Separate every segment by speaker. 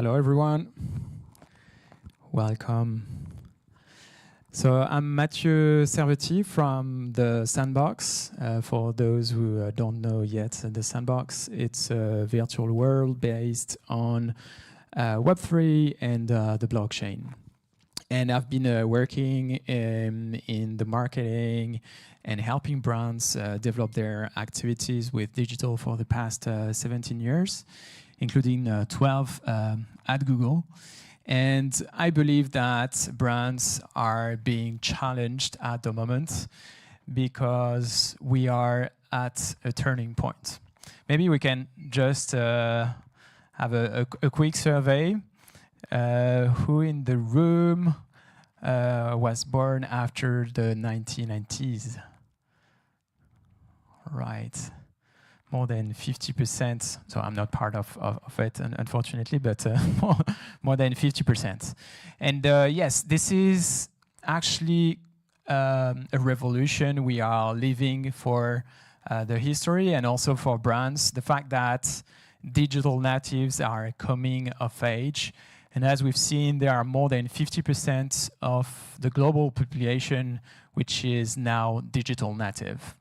Speaker 1: Hello, everyone. Welcome. So I'm Mathieu Cervety from the Sandbox. For those who don't know yet, the Sandbox, it's a virtual world based on Web3 and the blockchain. And I've been working in the marketing and helping brands develop their activities with digital for the past 17 years, including 12 at Google. And I believe that brands are being challenged at the moment because we are at a turning point. Maybe we can just have a quick survey. Who in the room was born after the 1990s? Right. More than 50%. So I'm not part of it, unfortunately, but more than 50%. And yes, this is actually a revolution we are living for the history and also for brands. The fact that digital natives are coming of age. And as we've seen, there are more than 50% of the global population which is now digital native.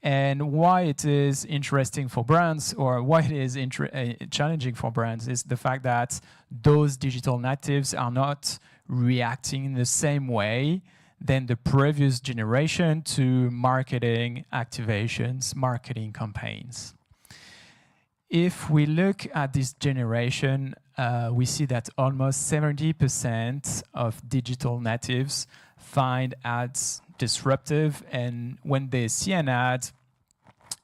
Speaker 1: And why it is interesting for brands, or why it is challenging for brands, is the fact that those digital natives are not reacting in the same way than the previous generation to marketing activations, marketing campaigns. If we look at this generation, we see that almost 70% of digital natives find ads disruptive, and when they see an ad,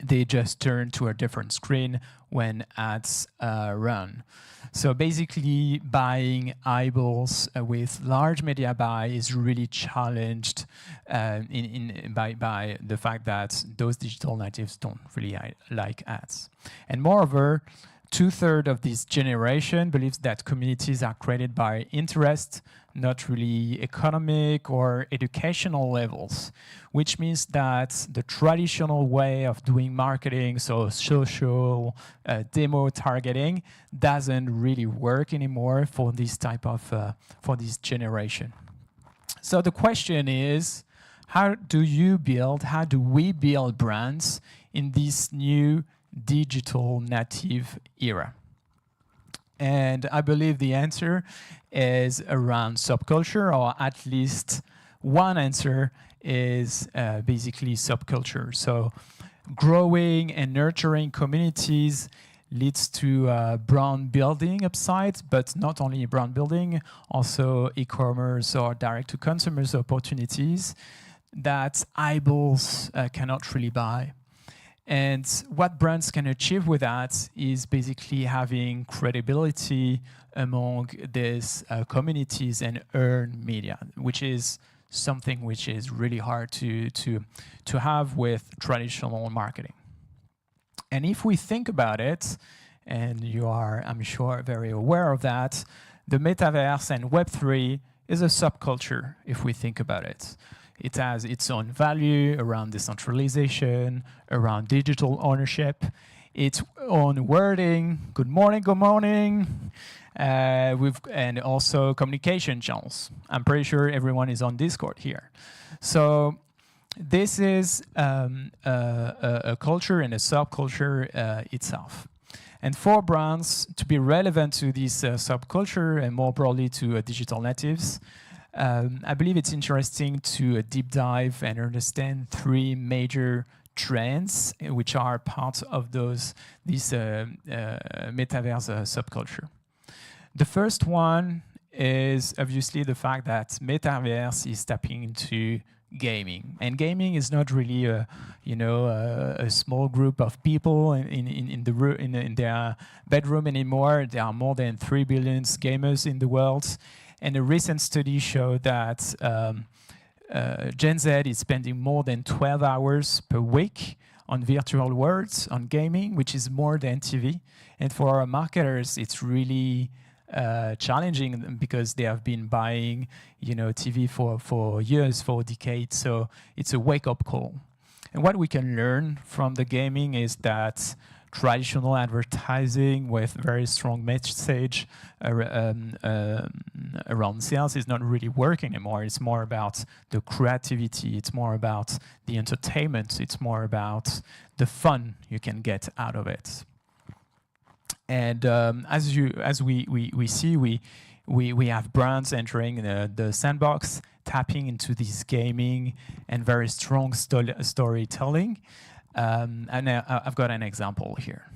Speaker 1: they just turn to a different screen when ads run. So basically, buying eyeballs with large media buy is really challenged by the fact that those digital natives don't really like ads. And moreover, 2/3 of this generation believes that communities are created by interest, not really economic or educational levels, which means that the traditional way of doing marketing, so social demo targeting, doesn't really work anymore for this type of, for this generation. So the question is, how do we build brands in this new digital native era? And I believe the answer is around subculture, or at least one answer is basically subculture. So growing and nurturing communities leads to brand building upsides, but not only brand building, also e-commerce or direct-to-consumers opportunities that eyeballs cannot really buy. And what brands can achieve with that is basically having credibility among these communities and earn media, which is something which is really hard to have with traditional marketing. And if we think about it, and you are, I'm sure, very aware of that, the Metaverse and Web3 is a subculture, if we think about it. It has its own value around decentralization, around digital ownership, its own wording, good morning, and also communication channels. I'm pretty sure everyone is on Discord here. So this is a culture and a subculture itself. And for brands to be relevant to this subculture and more broadly to digital natives, I believe it's interesting to deep dive and understand 3 major trends which are part of this metaverse subculture. The first one is obviously the fact that metaverse is tapping into gaming, and gaming is not really a small group of people in their bedroom anymore. There are more than 3 billion gamers in the world. And a recent study showed that Gen Z is spending more than 12 hours per week on virtual worlds, on gaming, which is more than TV. And for our marketers, it's really challenging because they have been buying, TV for years, for decades. So it's a wake-up call. And what we can learn from the gaming is that traditional advertising with very strong message around sales is not really working anymore. It's more about the creativity, it's more about the entertainment, it's more about the fun you can get out of it. And as we see, we have brands entering the sandbox, tapping into this gaming and very strong storytelling. And I've got an example here.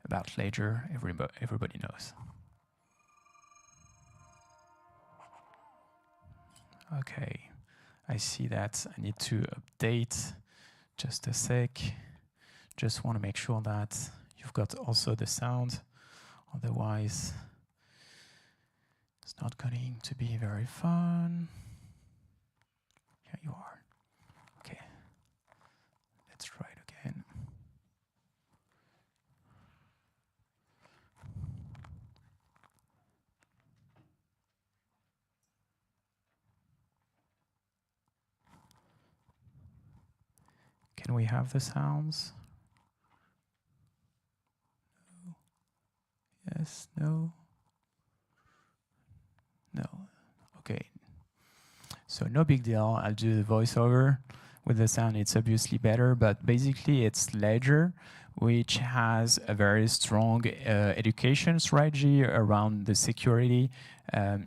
Speaker 1: About Ledger, everybody knows. Okay, I see that I need to update. Just a sec. Just want to make sure that you've got also the sound. Otherwise, it's not going to be very fun. Here you are. Okay. Let's try it again. Can we have the sounds? No. Yes, no. No. Okay. So no big deal. I'll do the voiceover with the sound. It's obviously better, but basically it's Ledger, which has a very strong education strategy around the security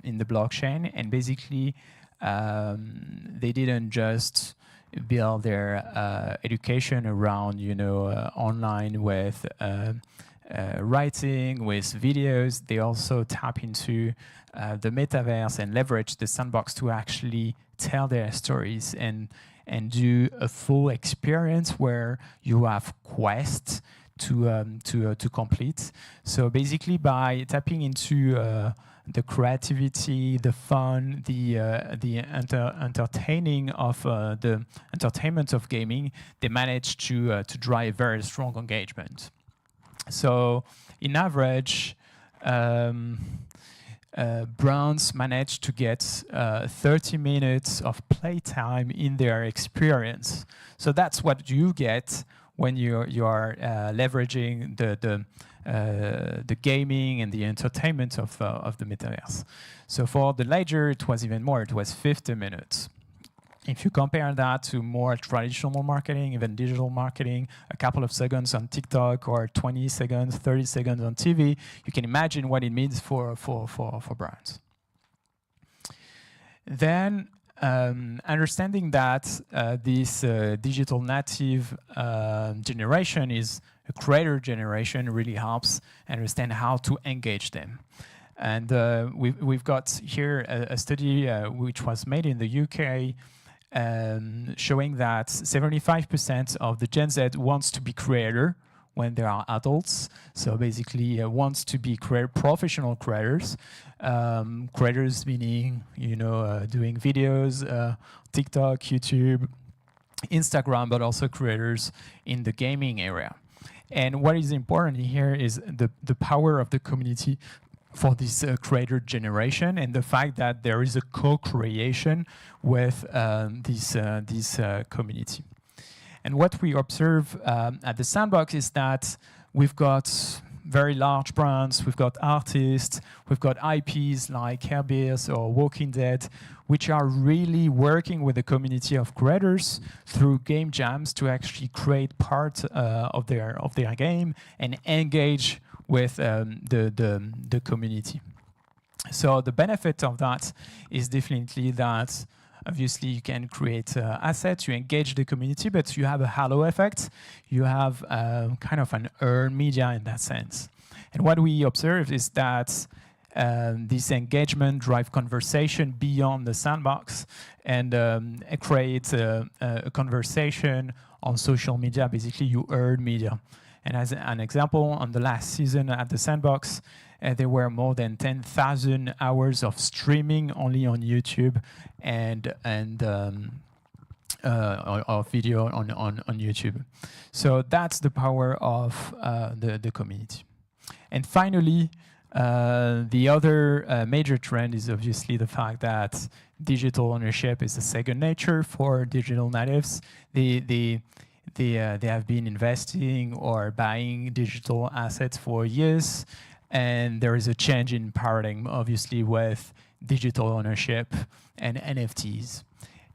Speaker 1: in the blockchain. And basically, they didn't just build their education around, online with writing, with videos. They also tap into the metaverse and leverage the sandbox to actually tell their stories and do a full experience where you have quests to complete. So basically, by tapping into the creativity, the fun, the entertaining of the entertainment of gaming, they managed to drive very strong engagement. So, in average, brands manage to get 30 minutes of playtime in their experience. So that's what you get when you are leveraging the gaming and the entertainment of the metaverse. So for the Ledger, it was even more. It was 50 minutes. If you compare that to more traditional marketing, even digital marketing, a couple of seconds on TikTok or 20 seconds, 30 seconds on TV, you can imagine what it means for brands. Then, understanding that this digital native generation is a creator generation really helps understand how to engage them. And we've got here a study which was made in the UK showing that 75% of the Gen Z wants to be creator when they are adults. So basically wants to be professional creators. Creators meaning, doing videos, TikTok, YouTube, Instagram, but also creators in the gaming area. And what is important here is the power of the community for this creator generation and the fact that there is a co-creation with this community. And what we observe at the Sandbox is that we've got very large brands, we've got artists, we've got IPs like Hair Beers or Walking Dead, which are really working with the community of creators through game jams to actually create part of their game and engage with the community. So the benefit of that is definitely that obviously you can create assets, you engage the community, but you have a halo effect. You have kind of an earned media in that sense. And what we observed is that this engagement drive conversation beyond the sandbox and create a conversation on social media. Basically, you earn media. And as an example, on the last season at the Sandbox, there were more than 10,000 hours of streaming only on YouTube and of video on YouTube. So that's the power of the community. And finally, the other major trend is obviously the fact that digital ownership is a second nature for digital natives. they have been investing or buying digital assets for years, and there is a change in paradigm, obviously, with digital ownership and NFTs.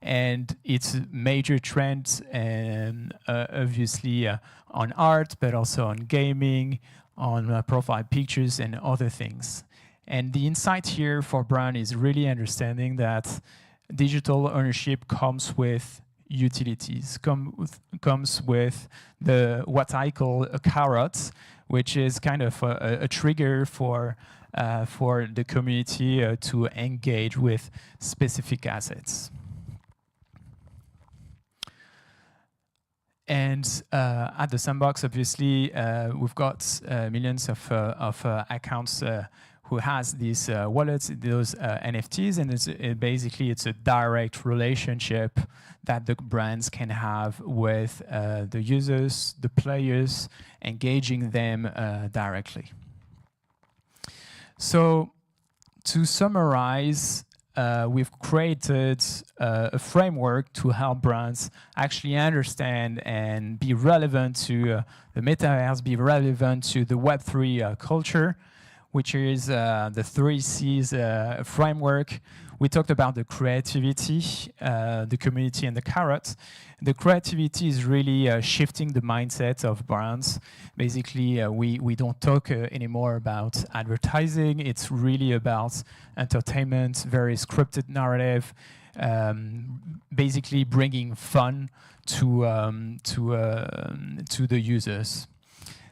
Speaker 1: And it's a major trend, and obviously on art, but also on gaming, on profile pictures and other things. And the insight here for brand is really understanding that digital ownership comes with utilities, comes with what I call a carrot, which is kind of a trigger for the community to engage with specific assets. And at the Sandbox, obviously, we've got millions of accounts who has these wallets, those NFTs, and basically it's a direct relationship that the brands can have with the users, the players, engaging them directly. So to summarize, we've created a framework to help brands actually understand and be relevant to the metaverse, be relevant to the Web3 culture, which is the 3 C's framework. We talked about the creativity, the community, and the carrot. The creativity is really shifting the mindset of brands. Basically, we don't talk anymore about advertising. It's really about entertainment, very scripted narrative, basically bringing fun to the users.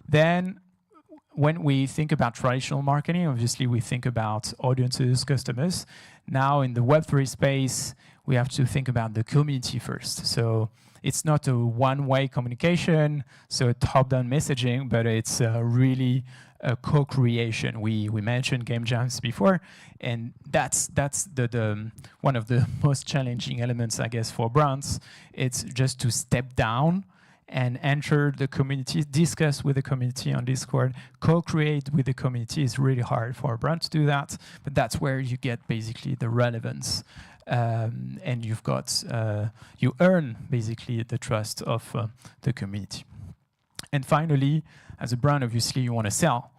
Speaker 1: Then, when we think about traditional marketing, obviously we think about audiences, customers. Now in the Web3 space, we have to think about the community first. So it's not a one-way communication, so a top-down messaging, but it's really a co-creation. We mentioned game jams before, and that's the one of the most challenging elements, I guess, for brands. It's just to step down and enter the community, discuss with the community on Discord, co-create with the community. Is really hard for a brand to do that, but that's where you get basically the relevance, and you've got you earn basically the trust of the community. And finally, as a brand, obviously you want to sell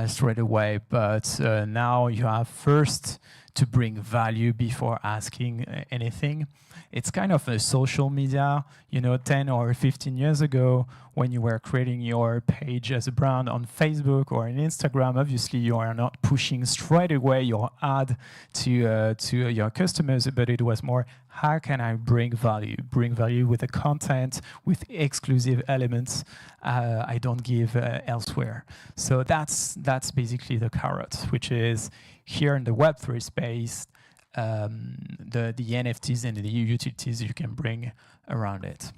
Speaker 1: straight away, but now you have first to bring value before asking anything. It's kind of a social media, 10 or 15 years ago, when you were creating your page as a brand on Facebook or on Instagram, obviously you are not pushing straight away your ad to your customers, but it was more, how can I bring value? Bring value with the content, with exclusive elements I don't give elsewhere. So that's basically the carrot, which is here in the Web3 space, the NFTs and the utilities you can bring around it.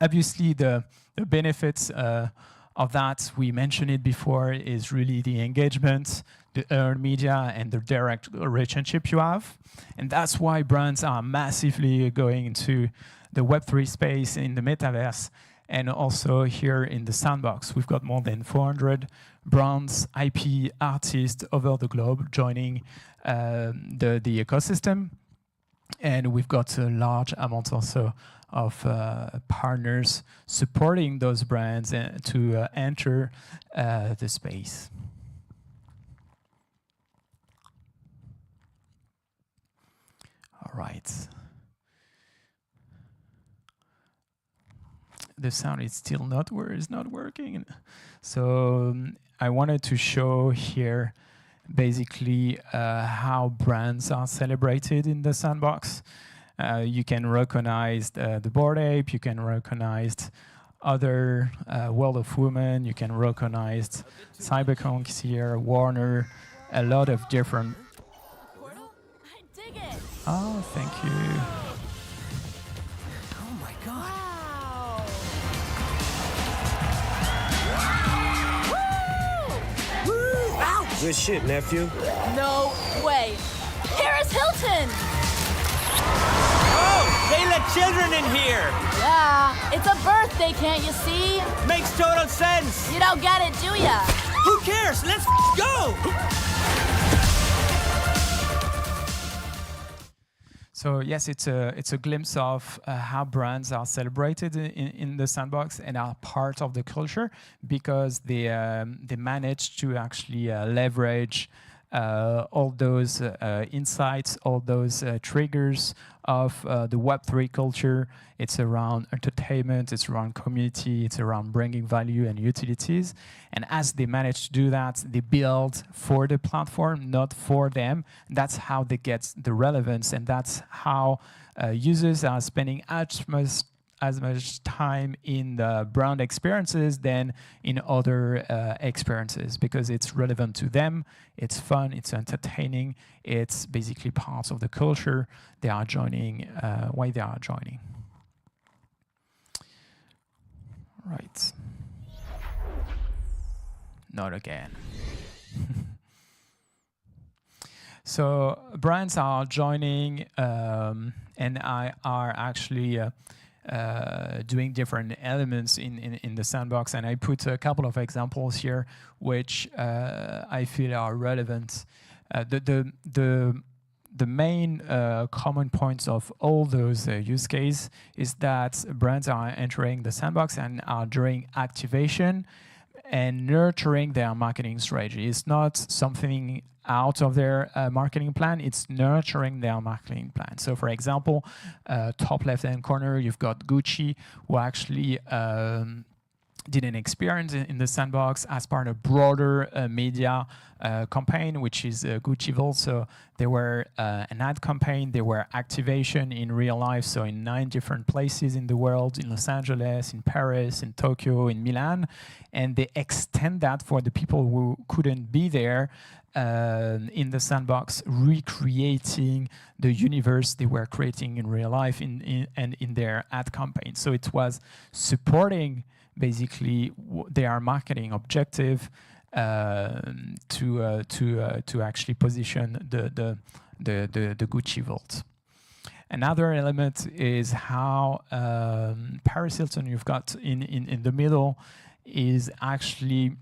Speaker 1: Obviously, the benefits of that, we mentioned it before, is really the engagement, the earned media, and the direct relationship you have. And that's why brands are massively going into the Web3 space in the metaverse, and also here in the Sandbox. We've got more than 400 brands, IP, artists over the globe joining the ecosystem. And we've got a large amount also of partners supporting those brands to enter the space. All right. The sound is still not working. So I wanted to show here basically how brands are celebrated in the Sandbox. You can recognize the Bored Ape, you can recognize other World of Women, you can recognize Cyberpunk here, Warner, a lot of different... Oh, thank you.
Speaker 2: Oh my god.
Speaker 3: Wow. Woo! Ouch!
Speaker 2: Good shit, nephew.
Speaker 3: No way. Paris Hilton!
Speaker 4: Oh, they let children in here.
Speaker 3: Yeah, it's a birthday, can't you see?
Speaker 4: Makes total sense.
Speaker 3: You don't get it, do ya?
Speaker 4: Who cares? Let's go.
Speaker 1: So yes, it's a glimpse of how brands are celebrated in the sandbox and are part of the culture, because they manage to actually leverage all those insights, all those triggers of the Web3 culture. It's around entertainment, it's around community, it's around bringing value and utilities. And as they manage to do that, they build for the platform, not for them. That's how they get the relevance, and that's how users are spending as much time in the brand experiences than in other experiences, because it's relevant to them, it's fun, it's entertaining, it's basically part of the culture they are joining, why they are joining. Right. Not again. So brands are joining and are actually doing different elements in the sandbox, and I put a couple of examples here which I feel are relevant. The main common points of all those use cases is that brands are entering the sandbox and are doing activation and nurturing their marketing strategy. It's not something out of their marketing plan, it's nurturing their marketing plan. So for example, top left-hand corner, you've got Gucci, who actually did an experience in the sandbox as part of a broader media campaign, which is Gucci Vault. So there were an ad campaign, there were activation in real life, so in 9 different places in the world, in Los Angeles, in Paris, in Tokyo, in Milan, and they extend that for the people who couldn't be there in the sandbox, recreating the universe they were creating in real life and in their ad campaign. So it was supporting basically their marketing objective to actually position the Gucci Vault. Another element is how Paris Hilton, you've got in the middle, is actually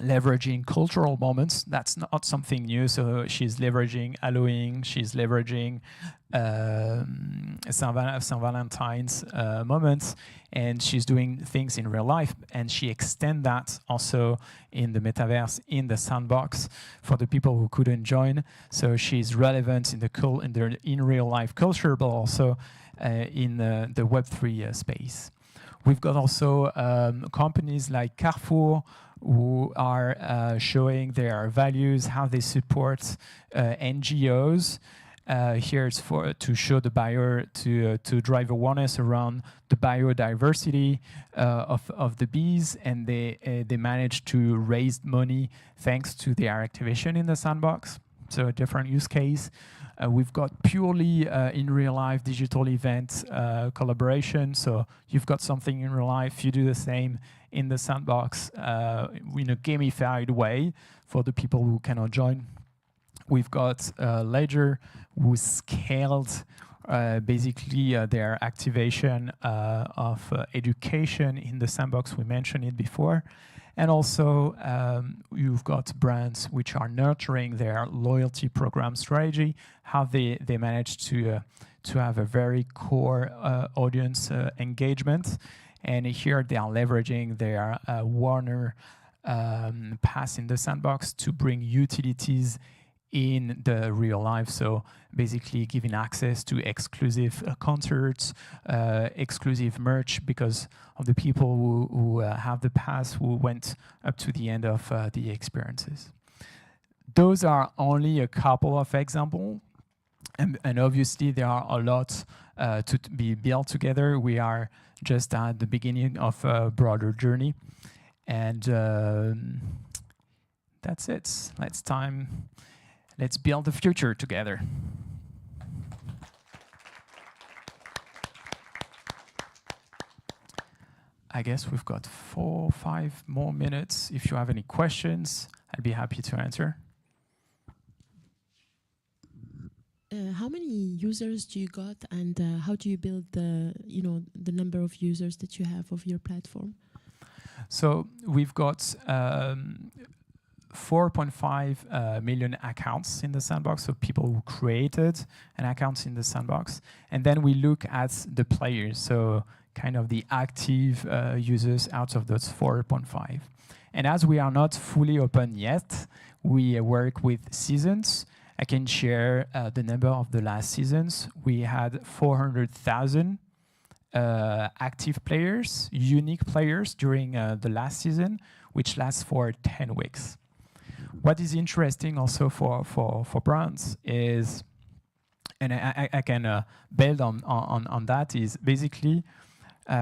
Speaker 1: leveraging cultural moments. That's not something new. So she's leveraging Halloween, she's leveraging Saint Valentine's moments, and she's doing things in real life, and she extends that also in the metaverse, in the sandbox, for the people who couldn't join. So she's relevant in the in real life culture, but also in the Web3 space. We've got also companies like Carrefour, who are showing their values, how they support NGOs. Here it's to show the buyer, to drive awareness around the biodiversity of the bees, and they managed to raise money thanks to their activation in the sandbox. So a different use case. We've got purely in real life digital event collaboration. So you've got something in real life, you do the same in the sandbox in a gamified way for the people who cannot join. We've got Ledger, who scaled basically their activation of education in the sandbox. We mentioned it before. And also, you've got brands which are nurturing their loyalty program strategy, how they manage to have a very core audience engagement. And here they are leveraging their Warner pass in the sandbox to bring utilities in the real life. So basically giving access to exclusive concerts, exclusive merch, because of the people who have the pass, who went up to the end of the experiences. Those are only a couple of examples. And obviously there are a lot to be built together. We are just at the beginning of a broader journey. And that's it. Let's build the future together. I guess we've got 4 or 5 more minutes. If you have any questions, I'd be happy to answer.
Speaker 2: How many users do you got, and how do you build the number of users that you have of your platform?
Speaker 1: So we've got 4.5 million accounts in the sandbox, so people who created an account in the sandbox. And then we look at the players, so kind of the active users out of those 4.5. And as we are not fully open yet, we work with seasons. I can share the number of the last seasons. We had 400,000 active players, unique players during the last season, which lasts for 10 weeks. What is interesting also for brands is, and I can build on that, is basically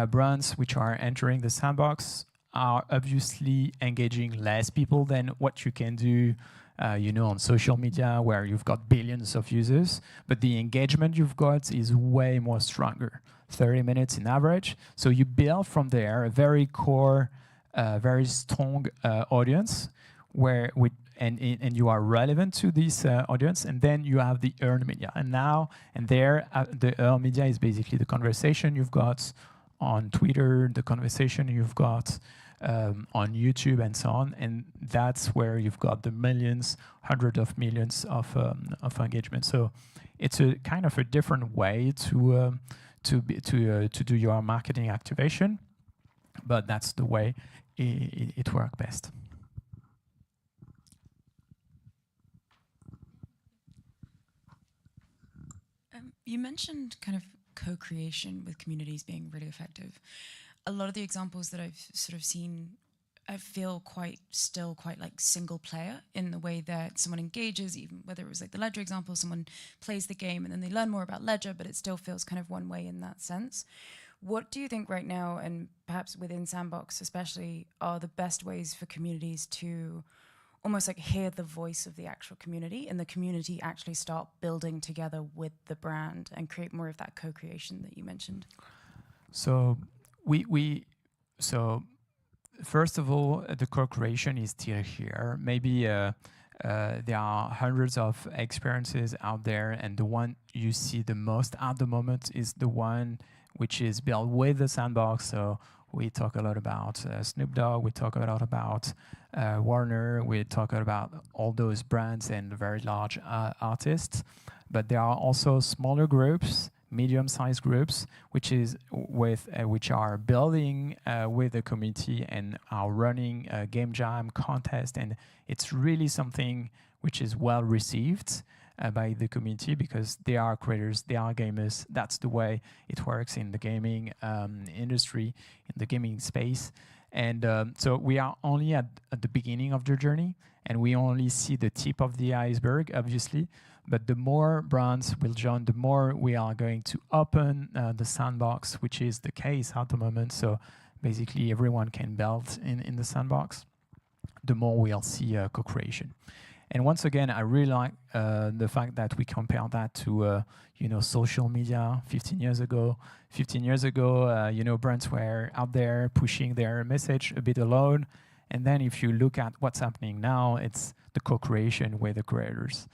Speaker 1: brands which are entering the sandbox are obviously engaging less people than what you can do on social media, where you've got billions of users, but the engagement you've got is way more stronger, 30 minutes in average. So you build from there a very core, very strong audience, and you are relevant to this audience, and then you have the earned media. And there, the earned media is basically the conversation you've got on Twitter, the conversation you've got on YouTube and so on, and that's where you've got the millions, hundreds of millions of engagement. So it's a kind of a different way to do your marketing activation, but that's the way it works best.
Speaker 5: You mentioned kind of co-creation with communities being really effective. A lot of the examples that I've sort of seen, I feel still quite like single player in the way that someone engages, even whether it was like the Ledger example, someone plays the game and then they learn more about Ledger, but it still feels kind of one way in that sense. What do you think right now, and perhaps within Sandbox especially, are the best ways for communities to almost like hear the voice of the actual community, and the community actually start building together with the brand and create more of that co-creation that you mentioned?
Speaker 1: So so first of all, the co-creation is still here. Maybe there are hundreds of experiences out there, and the one you see the most at the moment is the one which is built with the sandbox. So we talk a lot about Snoop Dogg, we talk a lot about Warner, we talk about all those brands and very large artists. But there are also smaller groups, medium-sized groups, which are building with the community and are running a game jam contest, and it's really something which is well received by the community, because they are creators, they are gamers. That's the way it works in the gaming industry, in the gaming space. And so we are only at the beginning of the journey, and we only see the tip of the iceberg, obviously. But the more brands will join, the more we are going to open the sandbox, which is the case at the moment. So basically everyone can build in the sandbox. The more we'll see co-creation. And once again, I really like the fact that we compare that to social media 15 years ago. 15 years ago, brands were out there pushing their message a bit alone. And then if you look at what's happening now, it's the co-creation with the creators,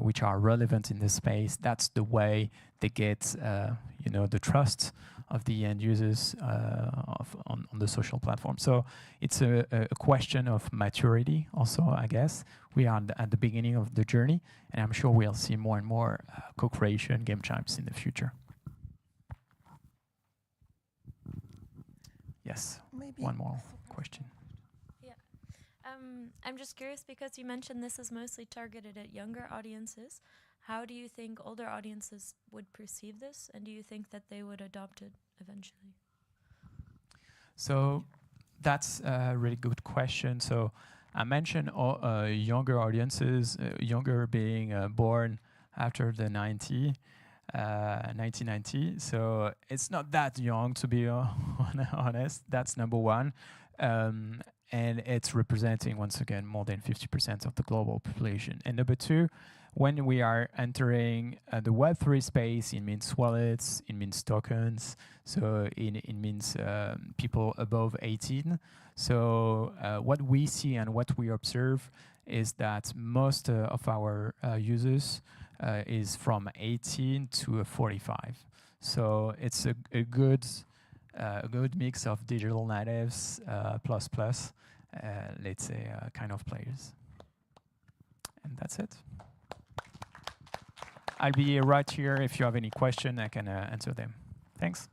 Speaker 1: which are relevant in this space. That's the way they get the trust of the end users on the social platform. So it's a question of maturity also, I guess. We are at the beginning of the journey, and I'm sure we'll see more and more co-creation game jams in the future. Yes, maybe one more question.
Speaker 6: Yeah, I'm just curious, because you mentioned this is mostly targeted at younger audiences. How do you think older audiences would perceive this, and do you think that they would adopt it eventually?
Speaker 1: So that's a really good question. So I mentioned younger audiences, younger being born after the 1990. So it's not that young, to be honest. That's number one. And it's representing, once again, more than 50% of the global population. And number two, when we are entering the Web3 space, it means wallets, it means tokens, so it means people above 18. So what we see and what we observe is that most of our users is from 18 to 45. So it's a good mix of digital natives plus. let's say, kind of players. And that's it. I'll be right here. If you have any question, I can answer them. Thanks.